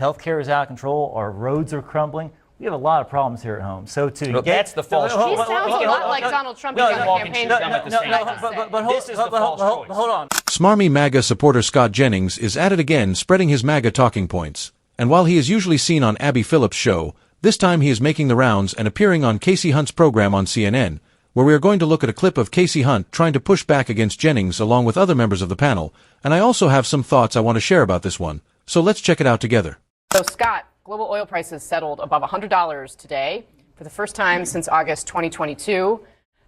healthcare is out of control, our roads are crumbling. We have a lot of problems here at home. So that's the false choice. He sounds a lot like Donald Trump in campaign. But hold on. Smarmy MAGA supporter Scott Jennings is at it again, spreading his MAGA talking points. And while he is usually seen on Abby Phillips' show, this time he is making the rounds and appearing on Kasie Hunt's program on CNN, where we are going to look at a clip of Kasie Hunt trying to push back against Jennings along with other members of the panel, and I also have some thoughts I want to share about this one. So let's check it out together. So Scott, global oil prices settled above $100 today for the first time since August 2022.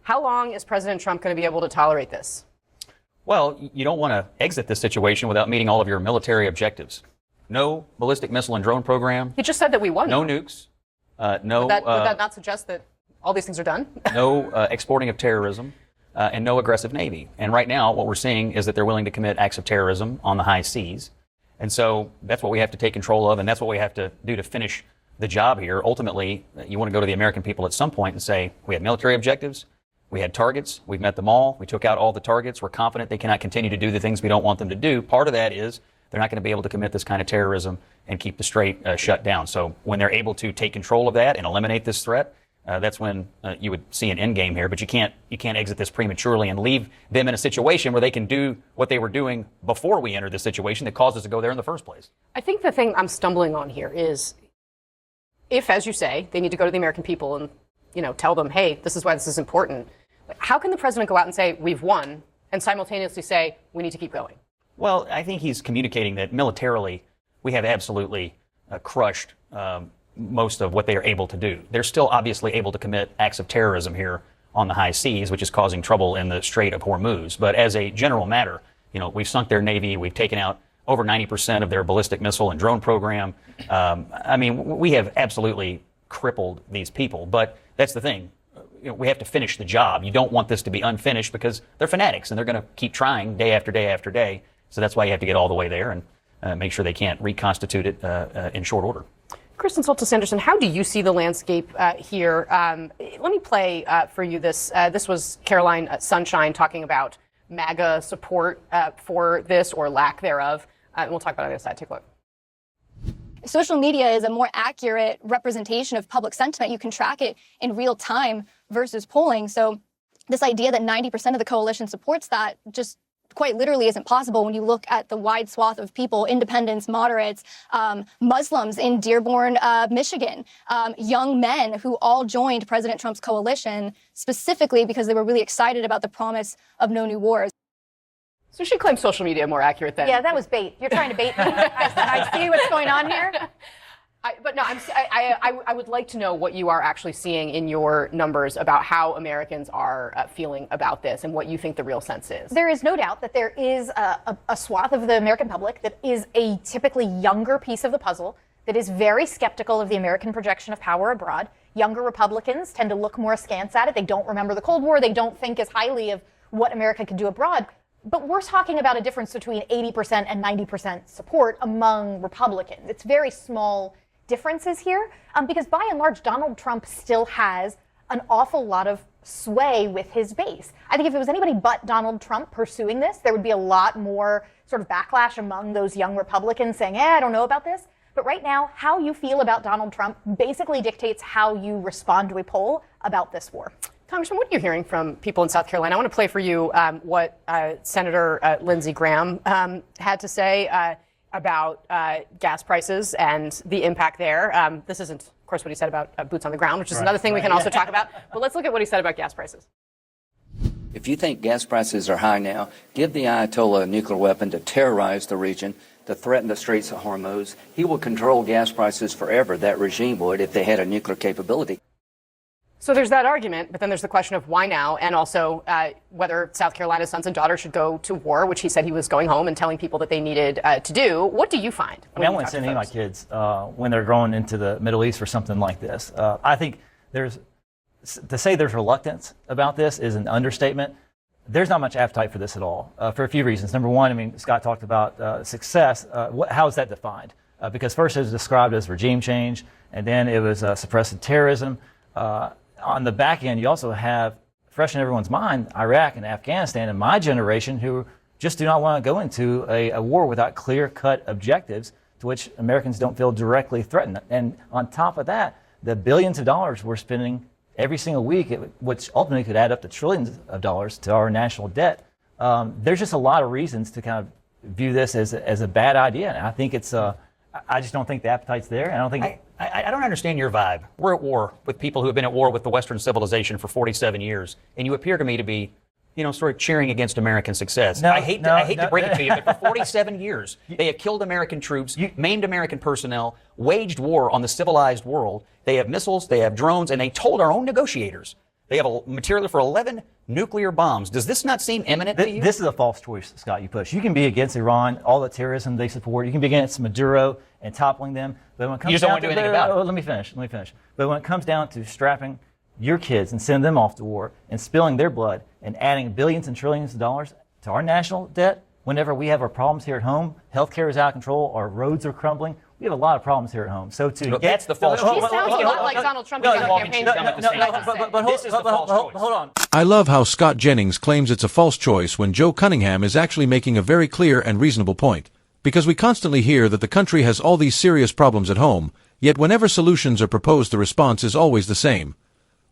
How long is President Trump going to be able to tolerate this? Well, you don't want to exit this situation without meeting all of your military objectives. No ballistic missile and drone program. He just said that we won. No nukes. Would that not suggest that all these things are done? No exporting of terrorism, and no aggressive Navy. And right now, what we're seeing is that they're willing to commit acts of terrorism on the high seas. And so that's what we have to take control of, and that's what we have to do to finish the job here. Ultimately, you want to go to the American people at some point and say, we had military objectives, we had targets, we've met them all, we took out all the targets, we're confident they cannot continue to do the things we don't want them to do. Part of that is they're not going to be able to commit this kind of terrorism and keep the strait shut down. So when they're able to take control of that and eliminate this threat, that's when you would see an end game here. But you can't exit this prematurely and leave them in a situation where they can do what they were doing before we entered the situation that caused us to go there in the first place. I think the thing I'm stumbling on here is if, as you say, they need to go to the American people and tell them, hey, this is why this is important. How can the president go out and say, we've won, and simultaneously say, we need to keep going? Well, I think he's communicating that militarily we have absolutely crushed most of what they are able to do. They're still obviously able to commit acts of terrorism here on the high seas, which is causing trouble in the Strait of Hormuz. But as a general matter, we've sunk their Navy, we've taken out over 90% of their ballistic missile and drone program. We have absolutely crippled these people. But that's the thing. We have to finish the job. You don't want this to be unfinished because they're fanatics and they're going to keep trying day after day after day. So that's why you have to get all the way there and make sure they can't reconstitute it in short order. Kristen Soltis-Anderson, how do you see the landscape here? Let me play for you this. This was Caroline Sunshine talking about MAGA support for this or lack thereof. And we'll talk about it on the other side. Take a look. Social media is a more accurate representation of public sentiment. You can track it in real time versus polling. So this idea that 90% of the coalition supports that just quite literally isn't possible when you look at the wide swath of people, independents, moderates, Muslims in Dearborn, Michigan, young men who all joined President Trump's coalition specifically because they were really excited about the promise of no new wars. So she claims social media more accurate than... Yeah, that was bait. You're trying to bait me. I see what's going on here. I would like to know what you are actually seeing in your numbers about how Americans are feeling about this and what you think the real sense is. There is no doubt that there is a swath of the American public that is a typically younger piece of the puzzle that is very skeptical of the American projection of power abroad. Younger Republicans tend to look more askance at it. They don't remember the Cold War. They don't think as highly of what America can do abroad. But we're talking about a difference between 80% and 90% support among Republicans. It's very small differences here because by and large, Donald Trump still has an awful lot of sway with his base. I think if it was anybody but Donald Trump pursuing this, there would be a lot more sort of backlash among those young Republicans saying, I don't know about this. But right now, how you feel about Donald Trump basically dictates how you respond to a poll about this war. Congressman, what are you hearing from people in South Carolina? I want to play for you what Senator Lindsey Graham had to say about gas prices and the impact there. This isn't, of course, what he said about boots on the ground, which is another thing we can also talk about. But let's look at what he said about gas prices. If you think gas prices are high now, give the Ayatollah a nuclear weapon to terrorize the region, to threaten the Straits of Hormuz. He will control gas prices forever, that regime would, if they had a nuclear capability. So there's that argument, but then there's the question of why now, and also whether South Carolina's sons and daughters should go to war, which he said he was going home and telling people that they needed to do. What do you find? I wouldn't send any of my kids when they're going into the Middle East for something like this. I think to say there's reluctance about this is an understatement. There's not much appetite for this at all, for a few reasons. Number one, Scott talked about success. How is that defined? Because first it was described as regime change, and then it was suppressive terrorism. On the back end, you also have, fresh in everyone's mind, Iraq and Afghanistan and my generation who just do not want to go into a war without clear-cut objectives to which Americans don't feel directly threatened. And on top of that, the billions of dollars we're spending every single week, which ultimately could add up to trillions of dollars to our national debt, there's just a lot of reasons to kind of view this as a bad idea. And I think it's I just don't think the appetite's there. I don't think. I don't understand your vibe. We're at war with people who have been at war with the Western civilization for 47 years, and you appear to me to be, sort of cheering against American success. I hate to break it to you, but for 47 years, they have killed American troops, maimed American personnel, waged war on the civilized world. They have missiles, they have drones, and they told our own negotiators they have material for 11 nuclear bombs. Does this not seem imminent to you? This is a false choice, Scott, you push. You can be against Iran, all the terrorism they support. You can be against Maduro and toppling them. But when it comes you just don't want to do anything about it. Let me finish. But when it comes down to strapping your kids and sending them off to war and spilling their blood and adding billions and trillions of dollars to our national debt, whenever we have our problems here at home, healthcare is out of control, our roads are crumbling, we have a lot of problems here at home. So that's the false choice. He sounds a lot like Donald Trump in the campaign. Hold on. I love how Scott Jennings claims it's a false choice when Joe Cunningham is actually making a very clear and reasonable point. Because we constantly hear that the country has all these serious problems at home, yet whenever solutions are proposed the response is always the same.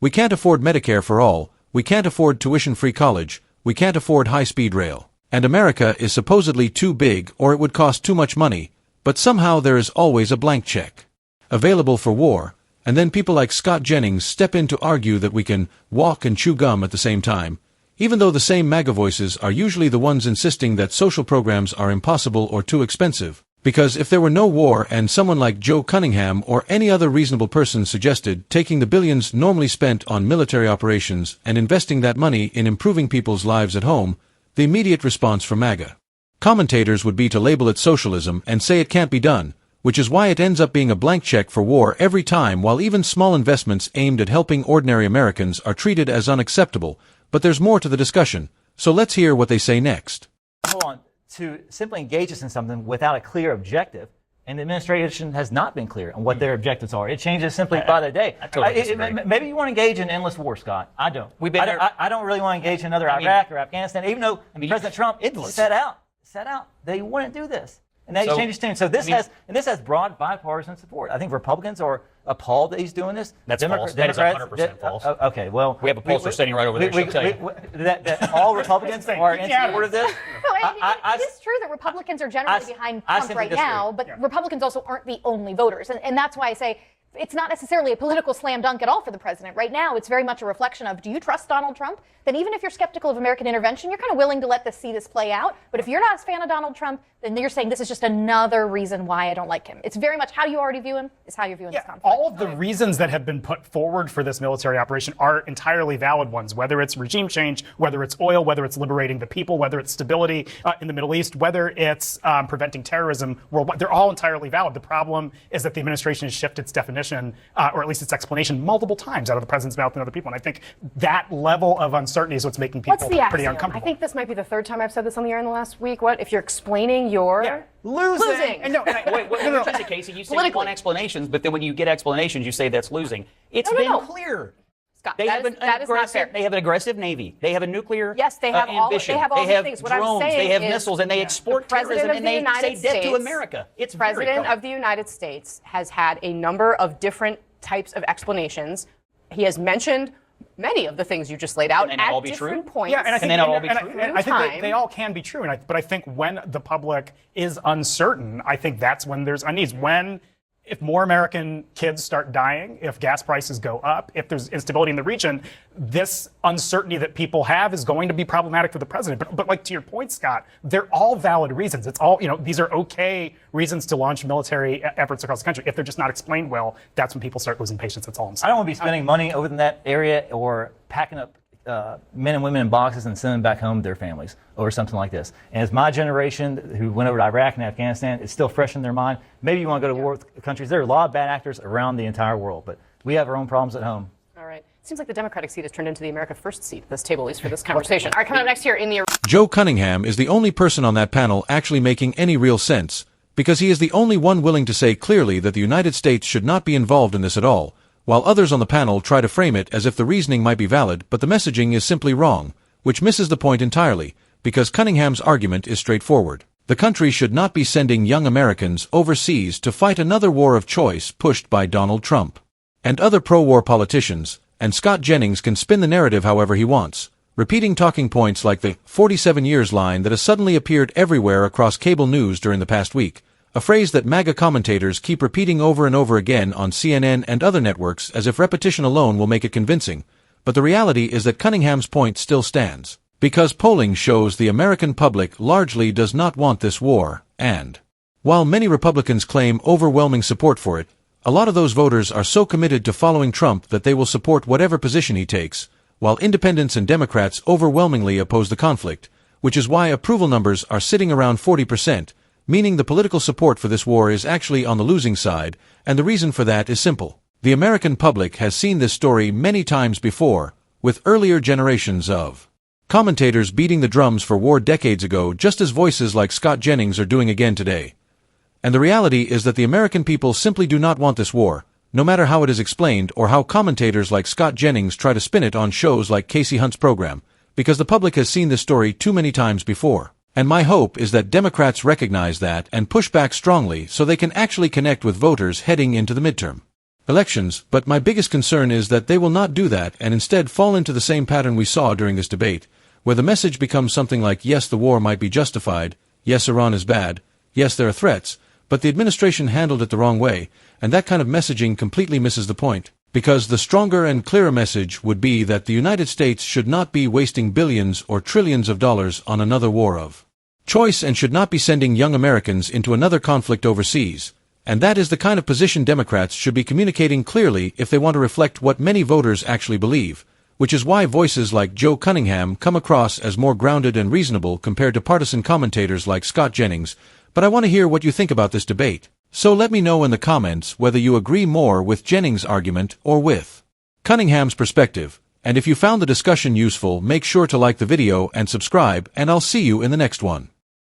We can't afford Medicare for all, we can't afford tuition-free college, we can't afford high-speed rail. And America is supposedly too big or it would cost too much money, but somehow there is always a blank check available for war, and then people like Scott Jennings step in to argue that we can walk and chew gum at the same time, even though the same MAGA voices are usually the ones insisting that social programs are impossible or too expensive. Because if there were no war and someone like Joe Cunningham or any other reasonable person suggested taking the billions normally spent on military operations and investing that money in improving people's lives at home, the immediate response from MAGA commentators would be to label it socialism and say it can't be done, which is why it ends up being a blank check for war every time, while even small investments aimed at helping ordinary Americans are treated as unacceptable. But there's more to the discussion, so let's hear what they say next. Hold on. To simply engage us in something without a clear objective, and the administration has not been clear on what their objectives are. It changes simply by the day. I totally disagree. Maybe you want to engage in endless war, Scott. I don't. I don't really want to engage in another Iraq or Afghanistan, even though President Trump set out they wouldn't do this. And now he's changed his tune. So this has broad bipartisan support. I think Republicans are appalled that he's doing this. That's false. That is 100% false. Okay, well, we have a pollster sitting right over there. She'll tell you that all Republicans are in support of this. It is true that Republicans are generally behind Trump right now, but Republicans also aren't the only voters, and that's why I say it's not necessarily a political slam dunk at all for the president. Right now, it's very much a reflection of, do you trust Donald Trump? Then even if you're skeptical of American intervention, you're kind of willing to see this play out. But if you're not a fan of Donald Trump, then you're saying this is just another reason why I don't like him. It's very much how you already view him is how you're viewing this conflict. All of the reasons that have been put forward for this military operation are entirely valid ones, whether it's regime change, whether it's oil, whether it's liberating the people, whether it's stability in the Middle East, whether it's preventing terrorism worldwide. They're all entirely valid. The problem is that the administration has shifted its definition, or at least its explanation, multiple times out of the president's mouth and other people. And I think that level of uncertainty is what's making people pretty uncomfortable. I think this might be the third time I've said this on the air in the last week. What if you're explaining your losing? And wait, Kasie, you say you want explanations, but then when you get explanations, you say that's losing. It's been clear. Scott, that is not fair. They have an aggressive navy. They have a nuclear yes, they have ambition. They have all these things. What drones. I'm saying they have is missiles, and they export terrorism, and they say debt to America. It's President of the United States has had a number of different types of explanations. He has mentioned many of the things you just laid out at different points. Yeah, and I think, I think they all can be true. But I think when the public is uncertain, I think that's when there's unease. If more American kids start dying, if gas prices go up, if there's instability in the region, this uncertainty that people have is going to be problematic for the president. But like to your point, Scott, they're all valid reasons. It's all, these are okay reasons to launch military efforts across the country. If they're just not explained well, that's when people start losing patience. That's all I'm saying. I don't want to be spending money over in that area or packing up men and women in boxes and sending them back home to their families over something like this. And as my generation who went over to Iraq and Afghanistan, it's still fresh in their mind. Maybe you want to go to war with countries. There are a lot of bad actors around the entire world, but we have our own problems at home. All right. It seems like the Democratic seat has turned into the America First seat at this table, at least for this conversation. All right, coming up next here in the... Joe Cunningham is the only person on that panel actually making any real sense, because he is the only one willing to say clearly that the United States should not be involved in this at all, while others on the panel try to frame it as if the reasoning might be valid, but the messaging is simply wrong, which misses the point entirely, because Cunningham's argument is straightforward. The country should not be sending young Americans overseas to fight another war of choice pushed by Donald Trump and other pro-war politicians, and Scott Jennings can spin the narrative however he wants, repeating talking points like the 47 years line that has suddenly appeared everywhere across cable news during the past week, a phrase that MAGA commentators keep repeating over and over again on CNN and other networks as if repetition alone will make it convincing. But the reality is that Cunningham's point still stands, because polling shows the American public largely does not want this war, and while many Republicans claim overwhelming support for it, a lot of those voters are so committed to following Trump that they will support whatever position he takes, while independents and Democrats overwhelmingly oppose the conflict, which is why approval numbers are sitting around 40%, meaning the political support for this war is actually on the losing side, and the reason for that is simple. The American public has seen this story many times before, with earlier generations of commentators beating the drums for war decades ago just as voices like Scott Jennings are doing again today. And the reality is that the American people simply do not want this war, no matter how it is explained or how commentators like Scott Jennings try to spin it on shows like Kasie Hunt's program, because the public has seen this story too many times before. And my hope is that Democrats recognize that and push back strongly so they can actually connect with voters heading into the midterm elections, but my biggest concern is that they will not do that and instead fall into the same pattern we saw during this debate, where the message becomes something like, yes, the war might be justified, yes, Iran is bad, yes, there are threats, but the administration handled it the wrong way, and that kind of messaging completely misses the point, because the stronger and clearer message would be that the United States should not be wasting billions or trillions of dollars on another war of choice and should not be sending young Americans into another conflict overseas, and that is the kind of position Democrats should be communicating clearly if they want to reflect what many voters actually believe, which is why voices like Joe Cunningham come across as more grounded and reasonable compared to partisan commentators like Scott Jennings. But I want to hear what you think about this debate. So let me know in the comments whether you agree more with Jennings' argument or with Cunningham's perspective. And if you found the discussion useful, make sure to like the video and subscribe, and I'll see you in the next one.